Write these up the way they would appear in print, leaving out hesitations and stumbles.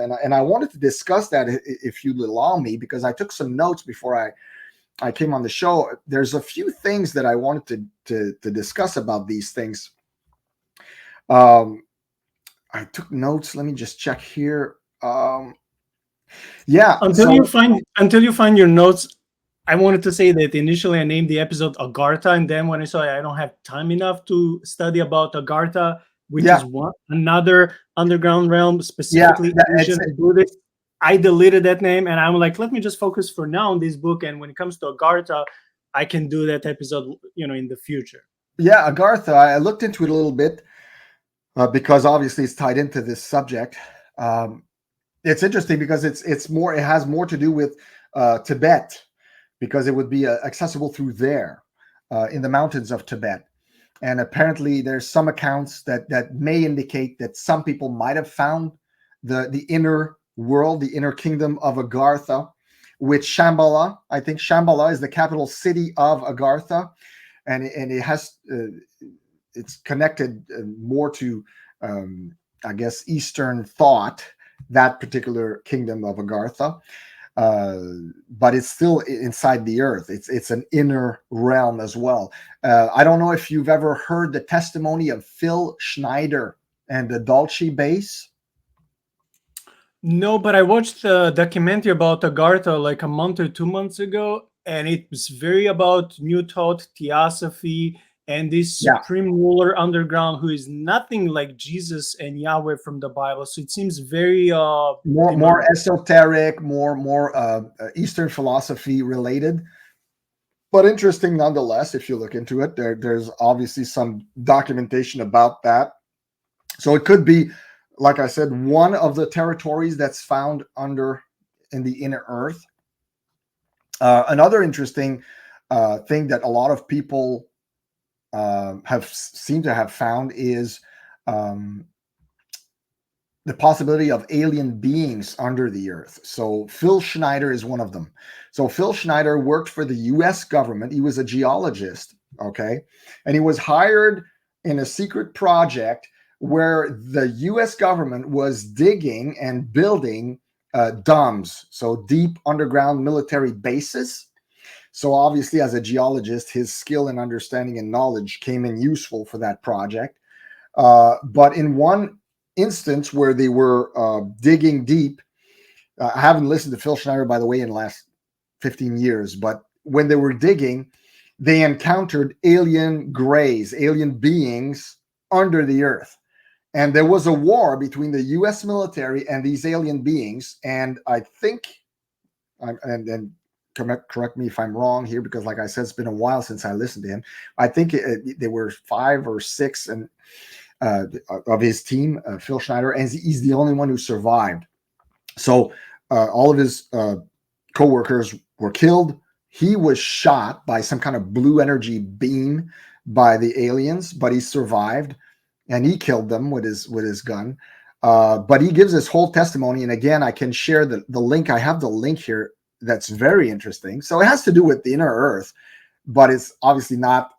and I wanted to discuss that if you'd allow me, because I took some notes before I came on the show. There's a few things that I wanted to discuss about these things. Um, I took notes. Let me just check here. Yeah. So Until you find your notes, I wanted to say that initially I named the episode Agartha, and then when I saw I don't have time enough to study about Agartha, which yeah, is another underground realm, yeah. specifically It's Asian and Buddhist, I deleted that name, and I'm like, let me just focus for now on this book. And when it comes to Agartha, I can do that episode, in the future. yeah, Agartha. I looked into it a little bit because obviously it's tied into this subject. Um, it's interesting because it's more. It has more to do with Tibet, because it would be accessible through there in the mountains of Tibet. And apparently, there's some accounts that may indicate that some people might have found the inner world, the inner kingdom of Agartha, which Shambhala. I think Shambhala is the capital city of Agartha, and it has it's connected more to I guess Eastern thought, that particular kingdom of Agartha, uh, but it's still inside the earth. It's an inner realm as well. I don't know if you've ever heard the testimony of Phil Schneider and the Dulce base. No, but I watched the documentary about Agartha like a month or 2 months ago, and it was very about New Thought, Theosophy, and this Yeah, supreme ruler underground who is nothing like Jesus and Yahweh from the Bible. So it seems very more demonic. esoteric, more Eastern philosophy related, but interesting nonetheless. If you look into it, there's obviously some documentation about that. So it could be, like I said, one of the territories that's found under in the inner earth. Another interesting thing that a lot of people have seemed to have found is um, the possibility of alien beings under the earth. So Phil Schneider is one of them. So Phil Schneider worked for the U.S. government. He was a geologist, okay, and he was hired in a secret project where the U.S. government was digging and building DUMBs, so deep underground military bases. So obviously, as a geologist, his skill and understanding and knowledge came in useful for that project. But in one instance where they were digging deep, I haven't listened to Phil Schneider, by the way, in the last 15 years, but when they were digging, they encountered alien grays, alien beings under the earth. And there was a war between the US military and these alien beings. And I think, and correct me if I'm wrong here, because like I said, it's been a while since I listened to him. I think there were 5 or 6 and of his team, Phil Schneider, and he's the only one who survived. So all of his co-workers were killed. He was shot by some kind of blue energy beam by the aliens, but he survived, and he killed them with his gun. But he gives his whole testimony, and again, I can share the link. I have the link here. That's very interesting. So it has to do with the inner Earth, but it's obviously not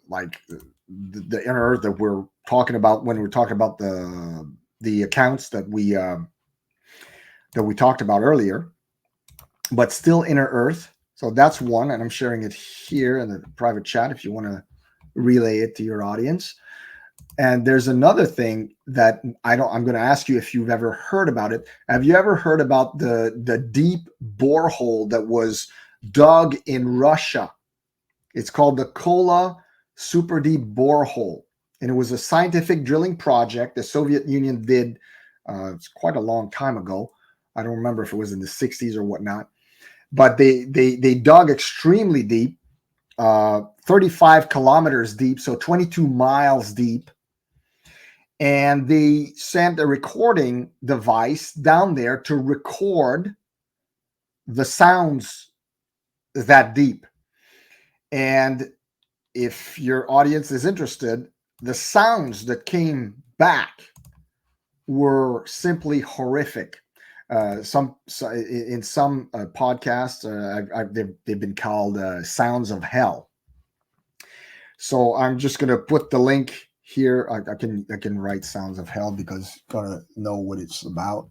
like the inner Earth that we're talking about when we're talking about the accounts that we talked about earlier, but still inner Earth. So that's one, and I'm sharing it here in the private chat if you want to relay it to your audience. And there's another thing that I'm going to ask you if you've ever heard about it. Have you ever heard about the deep borehole that was dug in Russia? It's called the Kola Super Deep Borehole, and it was a scientific drilling project the Soviet Union did. It's quite a long time ago. I don't remember if it was in the 60s or whatnot, but they dug extremely deep, 35 kilometers deep, so 22 miles deep, and they sent a recording device down there to record the sounds that deep. And if your audience is interested, the sounds that came back were simply horrific. In some podcasts, they've been called sounds of hell. So I'm just going to put the link here. I can write sounds of hell because gotta know what it's about.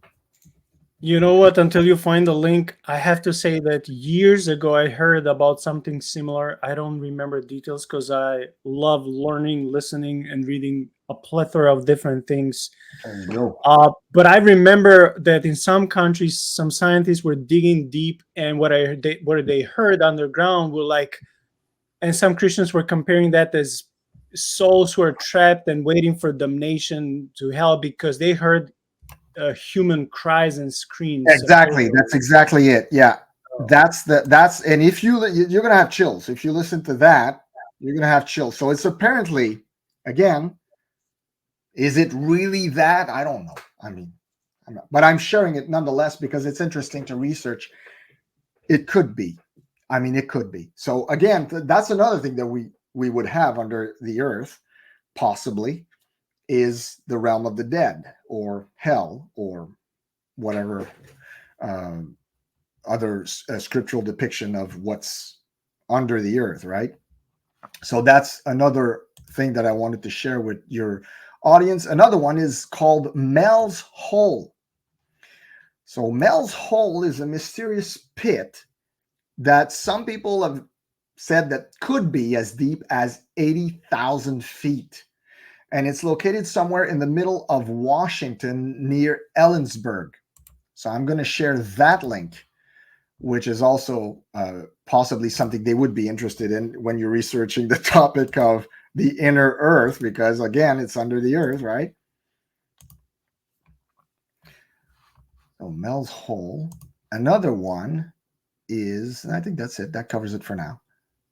You know what? Until you find the link, I have to say that years ago I heard about something similar. I don't remember details because I love learning, listening, and reading a plethora of different things. There you go. But I remember that in some countries, some scientists were digging deep, and what they heard underground were like, and some Christians were comparing that as souls who are trapped and waiting for damnation to hell because they heard human cries and screams. Exactly. That's exactly it. Yeah. That's and if you're gonna have chills. If you listen to that, you're gonna have chills. So it's apparently, again, is it really that? I don't know. I mean, but I'm sharing it nonetheless because it's interesting to research. It could be. I mean, it could be. So again, that's another thing that we would have under the earth, possibly, is the realm of the dead or hell or whatever other scriptural depiction of what's under the earth, right? So that's another thing that I wanted to share with your audience. Another one is called Mel's Hole. So Mel's Hole is a mysterious pit that some people have said that could be as deep as 80,000 feet. And it's located somewhere in the middle of Washington near Ellensburg. So I'm going to share that link, which is also possibly something they would be interested in when you're researching the topic of the inner earth, because again, it's under the earth, right? So Mel's Hole. Another one is, I think that's it. That covers it for now.